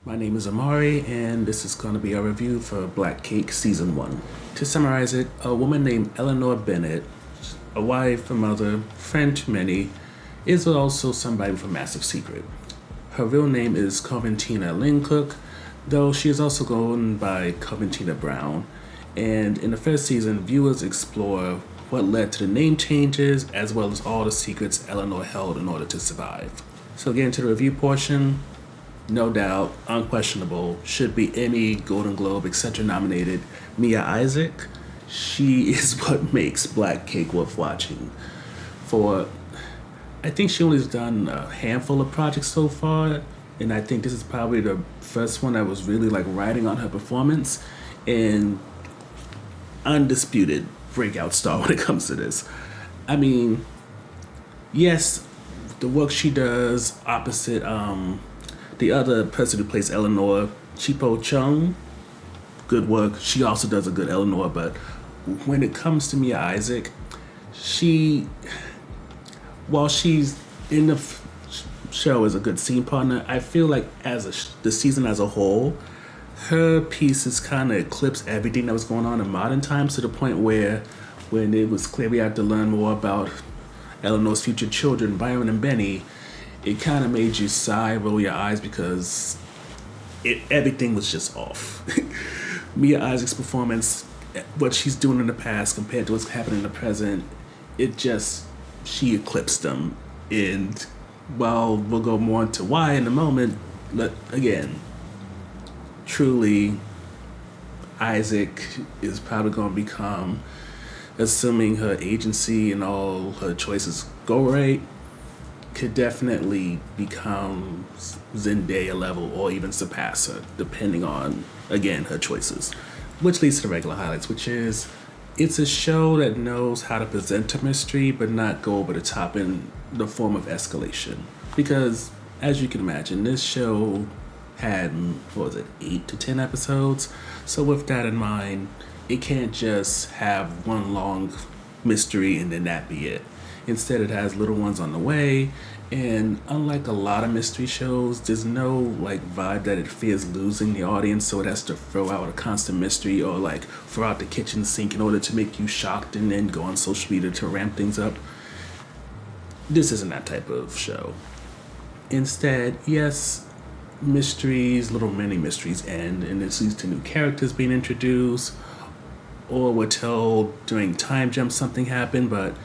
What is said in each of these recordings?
My name is Amari, and this is going to be a review for Black Cake Season 1. To summarize it, a woman named Eleanor Bennett, a wife, a mother, friend to many, is also somebody with a massive secret. Her real name is Coventina Lynn Cook, though she is also going by Coventina Brown. And in the first season, viewers explore what led to the name changes, as well as all the secrets Eleanor held in order to survive. So getting to the review portion, no doubt, unquestionable, should be Emmy, Golden Globe, etc. nominated Mia Isaac. She is what makes Black Cake worth watching. I think she only has done a handful of projects so far, and I think this is probably the first one that was really like riding on her performance, and undisputed breakout star when it comes to this. I mean, yes, the work she does opposite the other person who plays Eleanor, Chip Chung, good work. She also does a good Eleanor, but when it comes to Mia Isaac, while she's in the show as a good scene partner, I feel like the season as a whole, her pieces kind of eclipsed everything that was going on in modern times, to the point where when it was clear we had to learn more about Eleanor's future children, Byron and Benny, it kind of made you sigh, roll your eyes, because everything was just off. Mia Isaac's performance, what she's doing in the past compared to what's happening in the present, she eclipsed them. And while we'll go more into why in a moment, but again, truly, Isaac is probably going to become, assuming her agency and all her choices go right, could definitely become Zendaya level or even surpass her, depending on, again, her choices. Which leads to the regular highlights, which is, it's a show that knows how to present a mystery but not go over the top in the form of escalation. Because, as you can imagine, this show had, 8 to 10 episodes? So with that in mind, it can't just have one long mystery and then that be it. Instead, it has little ones on the way, and unlike a lot of mystery shows, there's no vibe that it fears losing the audience, so it has to throw out a constant mystery or throw out the kitchen sink in order to make you shocked and then go on social media to ramp things up. This isn't that type of show. Instead, yes, mysteries, little mini mysteries end, and it leads to new characters being introduced, or we're told during time jumps something happened, but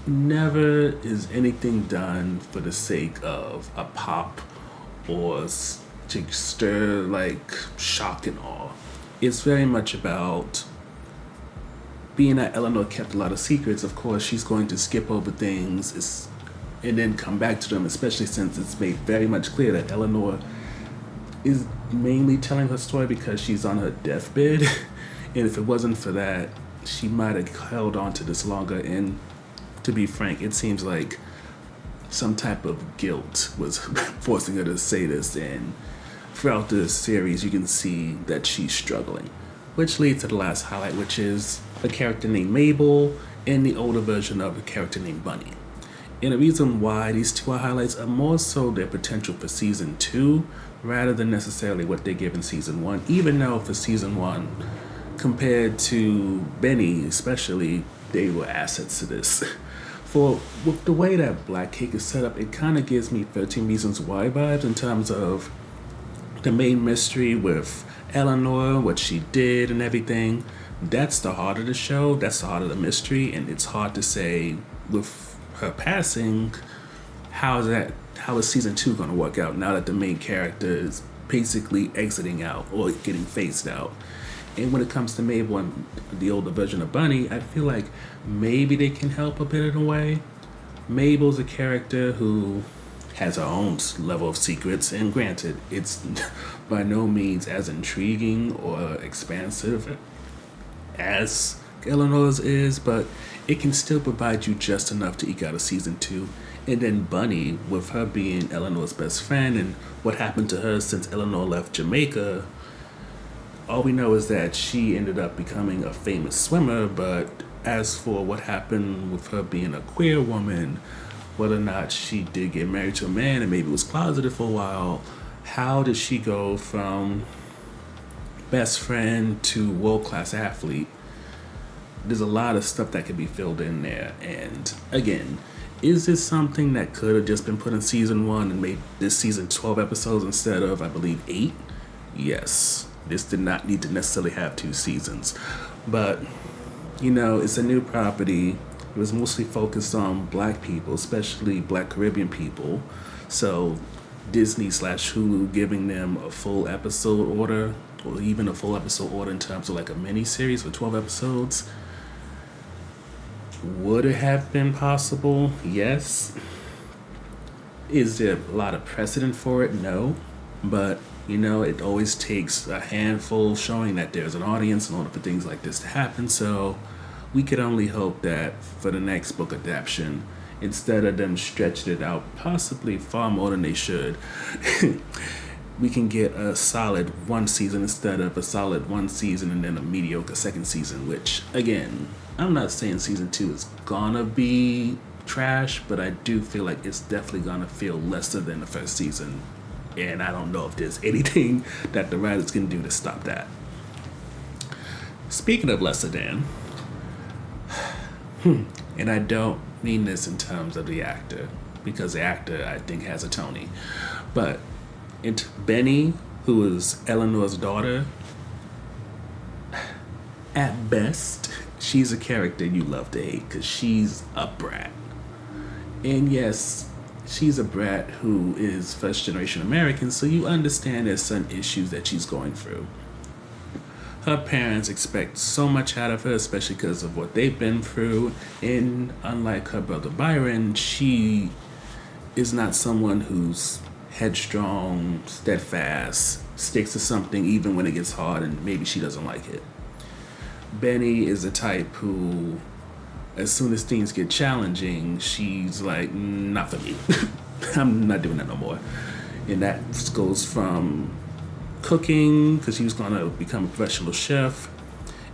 never is anything done for the sake of a pop or to stir shock and awe. It's very much about, being that Eleanor kept a lot of secrets, of course she's going to skip over things and then come back to them, especially since it's made very much clear that Eleanor is mainly telling her story because she's on her deathbed. And if it wasn't for that, she might have held on to this longer. And to be frank, it seems like some type of guilt was forcing her to say this, and throughout the series you can see that she's struggling. Which leads to the last highlight, which is a character named Mabel and the older version of a character named Bunny. And the reason why these two are highlights are more so their potential for season 2 rather than necessarily what they give in season 1, even though for season 1, compared to Benny especially, they were assets to this. With the way that Black Cake is set up, it kind of gives me 13 Reasons Why vibes in terms of the main mystery with Eleanor, what she did and everything. That's the heart of the show, that's the heart of the mystery, and it's hard to say with her passing, how is season 2 going to work out now that the main character is basically exiting out or getting phased out. And when it comes to Mabel and the older version of Bunny, I feel like maybe they can help a bit in a way. Mabel's a character who has her own level of secrets, and granted, it's by no means as intriguing or expansive as Eleanor's is, but it can still provide you just enough to eke out a season 2. And then Bunny, with her being Eleanor's best friend and what happened to her since Eleanor left Jamaica, all we know is that she ended up becoming a famous swimmer, but as for what happened with her being a queer woman, whether or not she did get married to a man and maybe was closeted for a while, How did she go from best friend to world-class athlete? There's a lot of stuff that could be filled in there. And again, is this something that could have just been put in season 1 and made this season 12 episodes instead of, I believe, 8? Yes. This did not need to necessarily have 2 seasons. But, it's a new property. It was mostly focused on black people, especially black Caribbean people. So Disney/Hulu giving them a full episode order, or even a full episode order in terms of like a mini series with 12 episodes. Would it have been possible? Yes. Is there a lot of precedent for it? No. But, it always takes a handful showing that there's an audience in order for things like this to happen. So we could only hope that for the next book adaptation, instead of them stretching it out possibly far more than they should, we can get a solid 1 season instead of a solid 1 season and then a mediocre 2nd season, which, again, I'm not saying season 2 is gonna be trash, but I do feel like it's definitely gonna feel lesser than the 1st season. And I don't know if there's anything that the writers can do to stop that. Speaking of lesser than, and I don't mean this in terms of the actor, because the actor, I think, has a Tony. But Benny, who is Eleanor's daughter, at best, she's a character you love to hate because she's a brat. And yes, she's a brat who is first-generation American, so you understand there's some issues that she's going through. Her parents expect so much out of her, especially because of what they've been through. And unlike her brother Byron, she is not someone who's headstrong, steadfast, sticks to something even when it gets hard and maybe she doesn't like it. Benny is the type who, as soon as things get challenging, she's like, not for me. I'm not doing that no more. And that goes from cooking, because she was going to become a professional chef,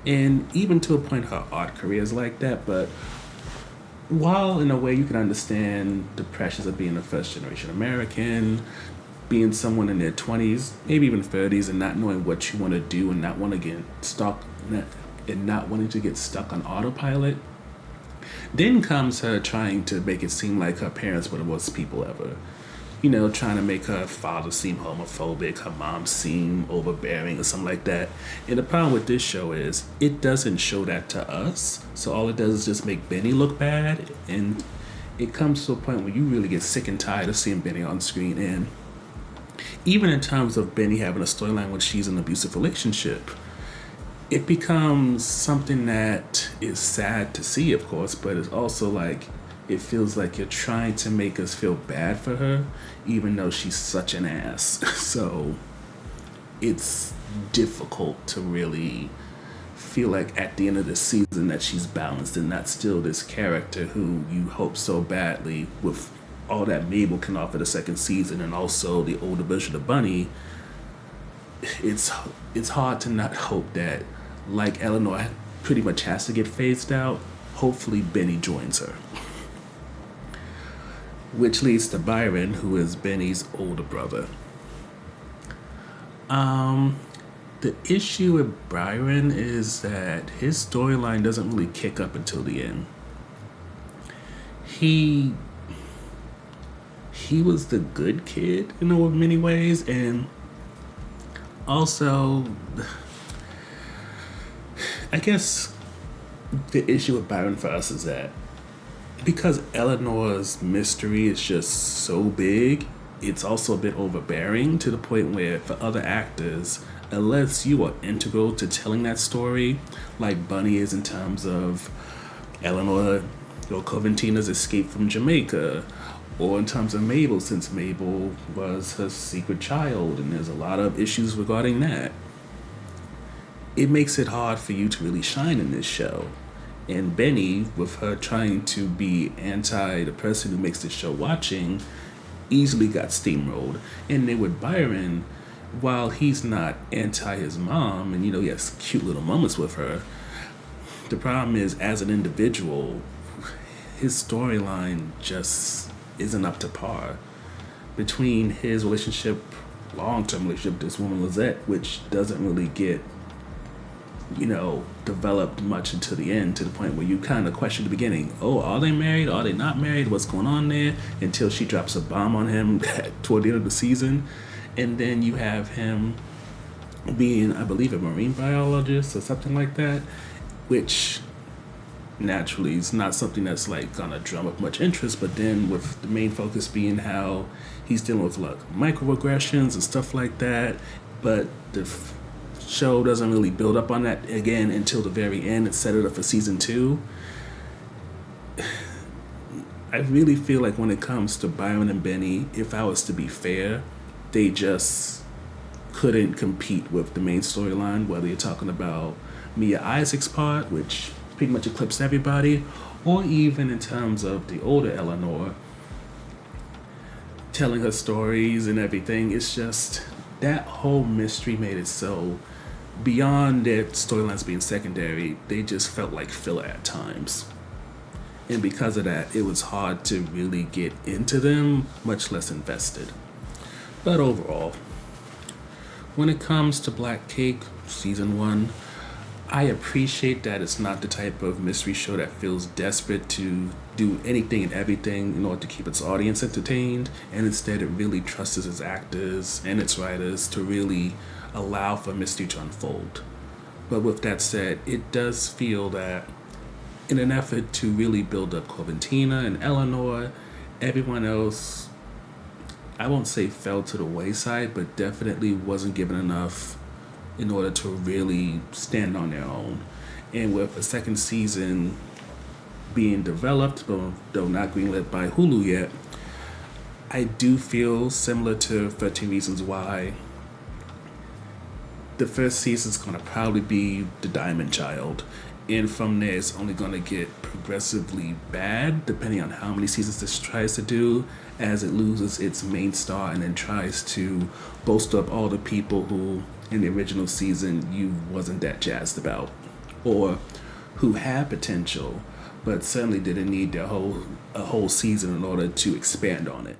and even to a point her art career is like that. But while in a way you can understand the pressures of being a first generation American, being someone in their 20s, maybe even 30s, and not knowing what you want to do and not want to get stuck and not wanting to get stuck on autopilot, then comes her trying to make it seem like her parents were the worst people ever. Trying to make her father seem homophobic, her mom seem overbearing or something like that. And the problem with this show is it doesn't show that to us. So all it does is just make Benny look bad. And it comes to a point where you really get sick and tired of seeing Benny on screen. And even in terms of Benny having a storyline when she's in an abusive relationship, it becomes something that is sad to see, of course, but it's also like, it feels like you're trying to make us feel bad for her, even though she's such an ass. So it's difficult to really feel like at the end of the season that she's balanced and not still this character who you hope so badly, with all that Mabel can offer the 2nd season and also the older version of Bunny. It's hard to not hope that, like Eleanor pretty much has to get phased out, hopefully Benny joins her. Which leads to Byron, who is Benny's older brother. The issue with Byron is that his storyline doesn't really kick up until the end. He was the good kid in many ways, and also, I guess the issue with Byron for us is that because Eleanor's mystery is just so big, it's also a bit overbearing to the point where for other actors, unless you are integral to telling that story, like Bunny is in terms of Eleanor Coventina's escape from Jamaica, or in terms of Mabel, since Mabel was her secret child and there's a lot of issues regarding that, it makes it hard for you to really shine in this show. And Benny, with her trying to be anti the person who makes the show watching, easily got steamrolled. And then with Byron, while he's not anti his mom, and he has cute little moments with her, the problem is, as an individual, his storyline just isn't up to par. Between his relationship long-term relationship with this woman Lizette, which doesn't really get, developed much until the end, to the point where you kind of question the beginning. Oh, are they married? Are they not married? What's going on there? Until she drops a bomb on him toward the end of the season. And then you have him being, I believe, a marine biologist or something like that, which naturally is not something that's like gonna drum up much interest. But then with the main focus being how he's dealing with like microaggressions and stuff like that, but the show doesn't really build up on that again until the very end and set it up for season 2. I really feel like when it comes to Byron and Benny, if I was to be fair, they just couldn't compete with the main storyline, whether you're talking about Mia Isaac's part, which pretty much eclipsed everybody, or even in terms of the older Eleanor telling her stories and everything. It's just that whole mystery made it so, beyond their storylines being secondary, they just felt like filler at times. And because of that, it was hard to really get into them, much less invested. But overall, when it comes to Black Cake Season 1, I appreciate that it's not the type of mystery show that feels desperate to do anything and everything in order to keep its audience entertained, and instead it really trusts its actors and its writers to really allow for mystery to unfold. But with that said, it does feel that in an effort to really build up Clementina and Eleanor, everyone else, I won't say fell to the wayside, but definitely wasn't given enough in order to really stand on their own. And with a second season being developed, though not greenlit by Hulu yet, I do feel similar to 13 Reasons Why. The first season is going to probably be the Diamond Child. And from there, it's only going to get progressively bad, depending on how many seasons this tries to do, as it loses its main star and then tries to bolster up all the people who, in the original season, you wasn't that jazzed about, or who had potential, but certainly didn't need a whole season in order to expand on it.